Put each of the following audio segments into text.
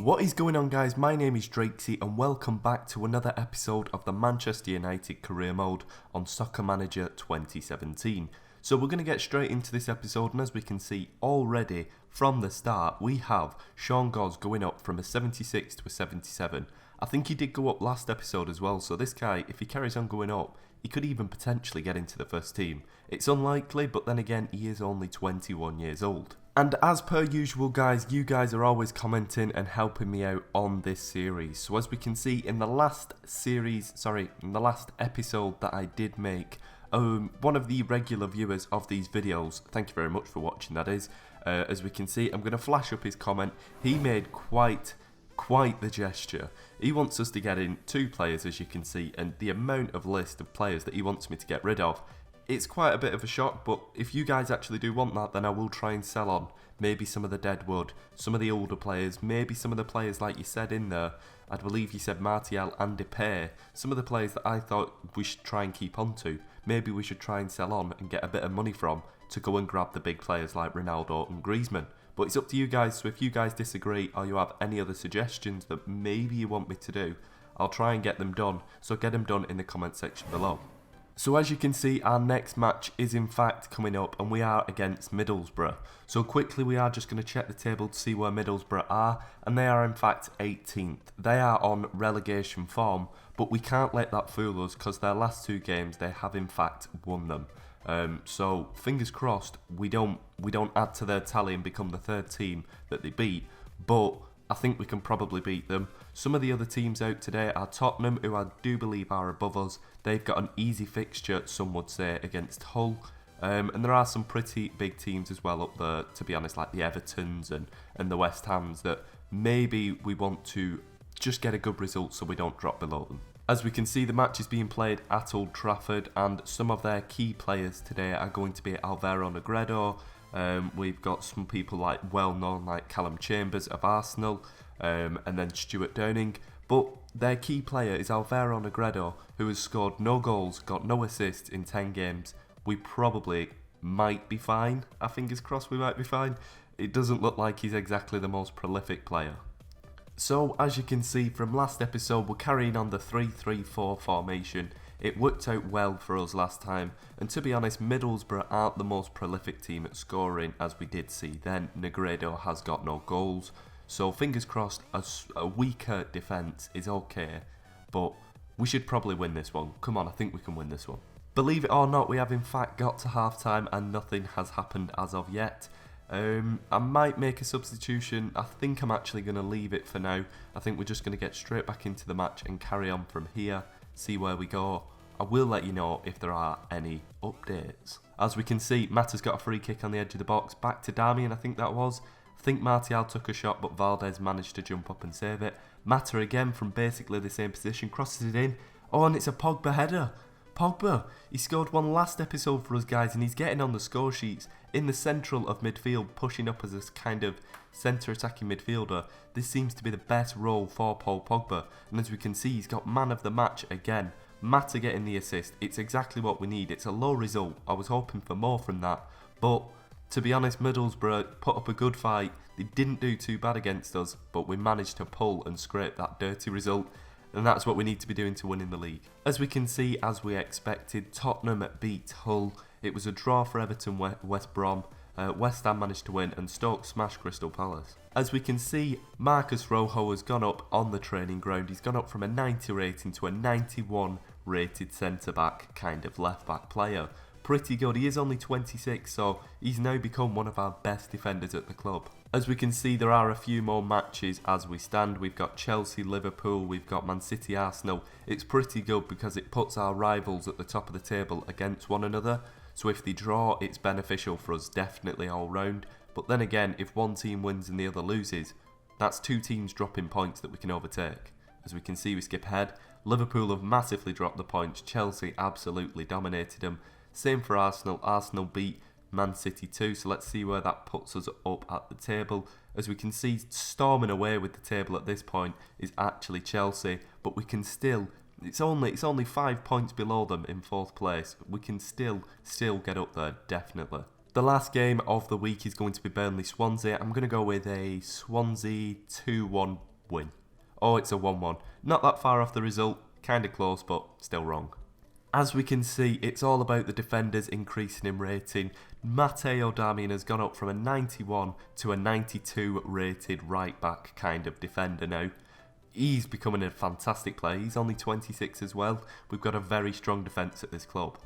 What is going on, guys? My name is Drakesy and welcome back to another episode of the Manchester United Career Mode on Soccer Manager 2017. So we're going to get straight into this episode, and as we can see already from the start, we have Sean Goz going up from a 76 to a 77. I think he did go up last episode as well, so this guy, if he carries on going up, he could even potentially get into the first team. It's unlikely, but then again, he is only 21 years old. And as per usual, guys, you guys are always commenting and helping me out on this series. So as we can see in the last episode that I did make, one of the regular viewers of these videos, thank you very much for watching, that is, as we can see, I'm going to flash up his comment. He made quite the gesture. He wants us to get in 2 players, as you can see, and the amount of list of players that he wants me to get rid of, it's quite a bit of a shock. But if you guys actually do want that, then I will try and sell on maybe some of the deadwood, some of the older players, maybe some of the players like you said in there. I believe you said Martial and Depay, some of the players that I thought we should try and keep on to. Maybe we should try and sell on and get a bit of money from to go and grab the big players like Ronaldo and Griezmann. But it's up to you guys, so if you guys disagree or you have any other suggestions that maybe you want me to do, I'll try and get them done, so get them done in the comment section below. So as you can see, our next match is in fact coming up, and we are against Middlesbrough. So quickly we are just going to check the table to see where Middlesbrough are, and they are in fact 18th. They are on relegation form, but we can't let that fool us because their last 2 games they have in fact won them. So fingers crossed we don't add to their tally and become the 3rd team that they beat, but I think we can probably beat them. Some of the other teams out today are Tottenham, who I do believe are above us. They've got an easy fixture, some would say, against Hull. And there are some pretty big teams as well up there, to be honest, like the Evertons and the West Hams, that maybe we want to just get a good result so we don't drop below them. As we can see, the match is being played at Old Trafford, and some of their key players today are going to be Alvaro Negredo. We've got some people well known like Callum Chambers of Arsenal, and then Stuart Downing. But their key player is Alvaro Negredo, who has scored no goals, got no assists in 10 games. We probably might be fine. Fingers crossed we might be fine. It doesn't look like he's exactly the most prolific player. So as you can see from last episode, we're carrying on the 3-3-4 formation. It worked out well for us last time, and to be honest, Middlesbrough aren't the most prolific team at scoring, as we did see then. Negredo has got no goals, so fingers crossed a weaker defence is okay, but we should probably win this one. Come on, I think we can win this one. Believe it or not, we have in fact got to half time and nothing has happened as of yet. I might make a substitution. I think I'm actually going to leave it for now. I think we're just going to get straight back into the match and carry on from here, see where we go. I will let you know if there are any updates. As we can see, Mata's got a free kick on the edge of the box, back to Darmian, I think that was. I think Martial took a shot, but Valdez managed to jump up and save it. Mata again from basically the same position, crosses it in. Oh, and it's a Pogba header. Pogba, he scored one last episode for us, guys, and he's getting on the score sheets in the central of midfield, pushing up as a kind of centre attacking midfielder. This seems to be the best role for Paul Pogba, and as we can see, he's got man of the match again. Mata getting the assist. It's exactly what we need. It's a low result. I was hoping for more from that, but to be honest, Middlesbrough put up a good fight. They didn't do too bad against us, but we managed to pull and scrape that dirty result. And that's what we need to be doing to win in the league. As we can see, as we expected, Tottenham beat Hull. It was a draw for Everton, West Brom. West Ham managed to win, and Stoke smashed Crystal Palace. As we can see, Marcus Rojo has gone up on the training ground. He's gone up from a 90 rating to a 91 rated centre-back, kind of left-back player. Pretty good. He is only 26, so he's now become one of our best defenders at the club. As we can see, there are a few more matches as we stand. We've got Chelsea, Liverpool, we've got Man City, Arsenal. It's pretty good because it puts our rivals at the top of the table against one another. So if they draw, it's beneficial for us, definitely all round. But then again, if one team wins and the other loses, that's 2 teams dropping points that we can overtake. As we can see, we skip ahead. Liverpool have massively dropped the points. Chelsea absolutely dominated them. Same for Arsenal. Arsenal beat Man City too, so let's see where that puts us up at the table. As we can see, storming away with the table at this point is actually Chelsea, but we can still, it's only 5 points below them in 4th place. We can still get up there, definitely. The last game of the week is going to be Burnley-Swansea. I'm going to go with a Swansea 2-1 win. Oh, it's a 1-1. Not that far off the result, kind of close, but still wrong. As we can see, it's all about the defenders increasing in rating. Matteo Darmian has gone up from a 91 to a 92 rated right back kind of defender now. He's becoming a fantastic player. He's only 26 as well. We've got a very strong defence at this club.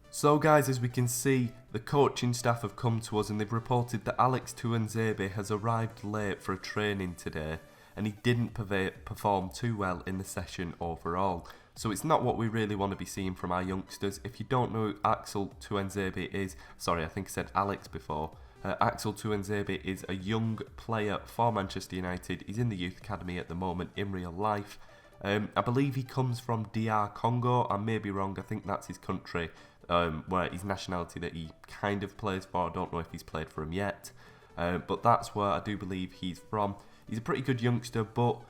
So guys, as we can see, the coaching staff have come to us and they've reported that Alex Tuanzebe has arrived late for a training today and he didn't perform too well in the session overall. So it's not what we really want to be seeing from our youngsters. If you don't know who Axel Tuanzebe is, sorry, I think I said Alex before. Axel Tuanzebe is a young player for Manchester United. He's in the youth academy at the moment in real life. I believe he comes from DR Congo. I may be wrong. I think that's his country, where his nationality that he kind of plays for. I don't know if he's played for him yet. But that's where I do believe he's from. He's a pretty good youngster, but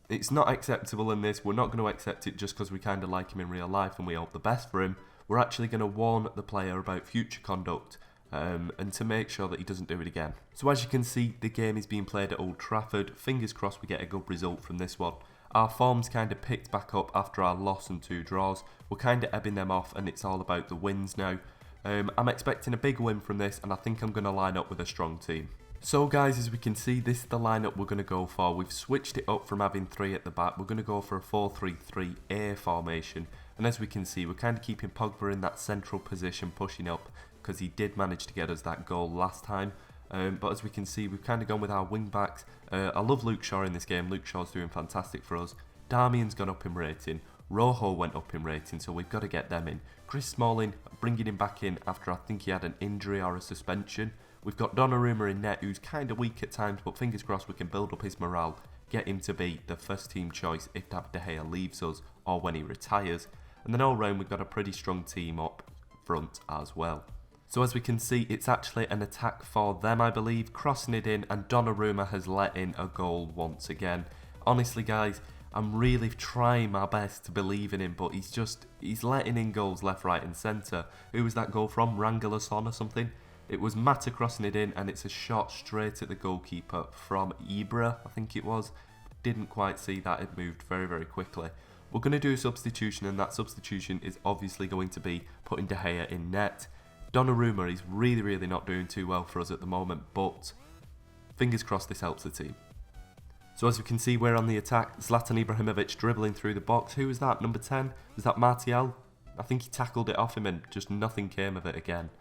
it's not acceptable in this. We're not going to accept it just because we kind of like him in real life and we hope the best for him. We're actually going to warn the player about future conduct and to make sure that he doesn't do it again. So as you can see, the game is being played at Old Trafford. Fingers crossed we get a good result from this one. Our form's kind of picked back up after our loss and 2 draws. We're kind of ebbing them off and it's all about the wins now. I'm expecting a big win from this and I think I'm going to line up with a strong team. So guys, as we can see, this is the lineup we're going to go for. We've switched it up from having 3 at the back. We're going to go for a 4-3-3-A formation. And as we can see, we're kind of keeping Pogba in that central position, pushing up, because he did manage to get us that goal last time. But as we can see, we've kind of gone with our wing backs. I love Luke Shaw in this game. Luke Shaw's doing fantastic for us. Darmian's gone up in rating. Rojo went up in rating, so we've got to get them in. Chris Smalling, bringing him back in after I think he had an injury or a suspension. We've got Donnarumma in net, who's kind of weak at times, but fingers crossed we can build up his morale, get him to be the first team choice if David De Gea leaves us or when he retires. And then all round we've got a pretty strong team up front as well. So as we can see, it's actually an attack for them, I believe, crossing it in, and Donnarumma has let in a goal once again. Honestly guys, I'm really trying my best to believe in him, but he's letting in goals left, right and centre. Who was that goal from? Rangalasson or something? It was Mata crossing it in and it's a shot straight at the goalkeeper from Ibra, I think it was. Didn't quite see that, it moved very, very quickly. We're going to do a substitution and that substitution is obviously going to be putting De Gea in net. Donnarumma is really, really not doing too well for us at the moment, but fingers crossed this helps the team. So as we can see, we're on the attack. Zlatan Ibrahimovic dribbling through the box. Who was that? Number 10? Was that Martial? I think he tackled it off him and just nothing came of it again.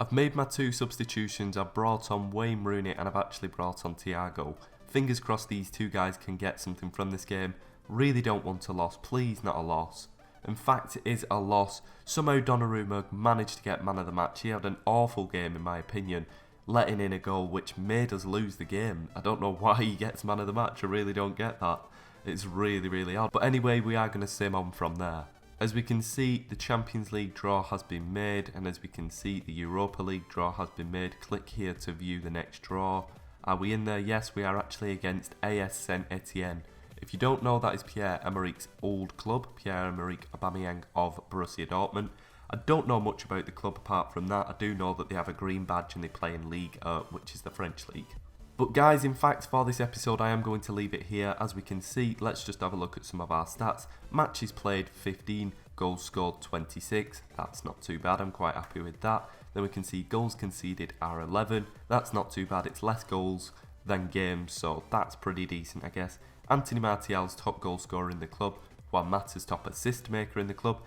I've made my 2 substitutions. I've brought on Wayne Rooney and I've actually brought on Thiago. Fingers crossed these 2 guys can get something from this game. Really don't want a loss. Please, not a loss. In fact, it is a loss. Somehow Donnarumma managed to get man of the match. He had an awful game in my opinion, letting in a goal which made us lose the game. I don't know why he gets man of the match. I really don't get that. It's really, really odd. But anyway, we are going to sim on from there. As we can see, the Champions League draw has been made, and as we can see, the Europa League draw has been made. Click here to view the next draw. Are we in there? Yes, we are actually against AS Saint Etienne. If you don't know, that is Pierre-Emerick's old club, Pierre-Emerick Aubameyang of Borussia Dortmund. I don't know much about the club apart from that. I do know that they have a green badge and they play in Ligue 1, which is the French league. But guys, in fact, for this episode, I am going to leave it here. As we can see, let's just have a look at some of our stats. Matches played, 15. Goals scored, 26. That's not too bad. I'm quite happy with that. Then we can see goals conceded are 11. That's not too bad. It's less goals than games, so that's pretty decent, I guess. Anthony Martial's top goal scorer in the club. Juan Mata's top assist maker in the club.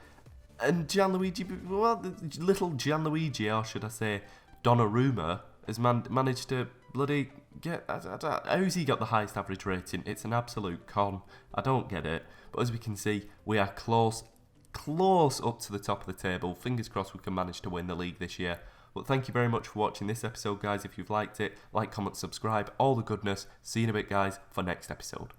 And Gianluigi, well, little Gianluigi, or should I say Donnarumma, has managed to bloody get... How's he got the highest average rating? It's an absolute con. I don't get it. But as we can see, we are close up to the top of the table. Fingers crossed we can manage to win the league this year. But thank you very much for watching this episode, guys. If you've liked it, like, comment, subscribe, all the goodness. See you in a bit, guys, for next episode.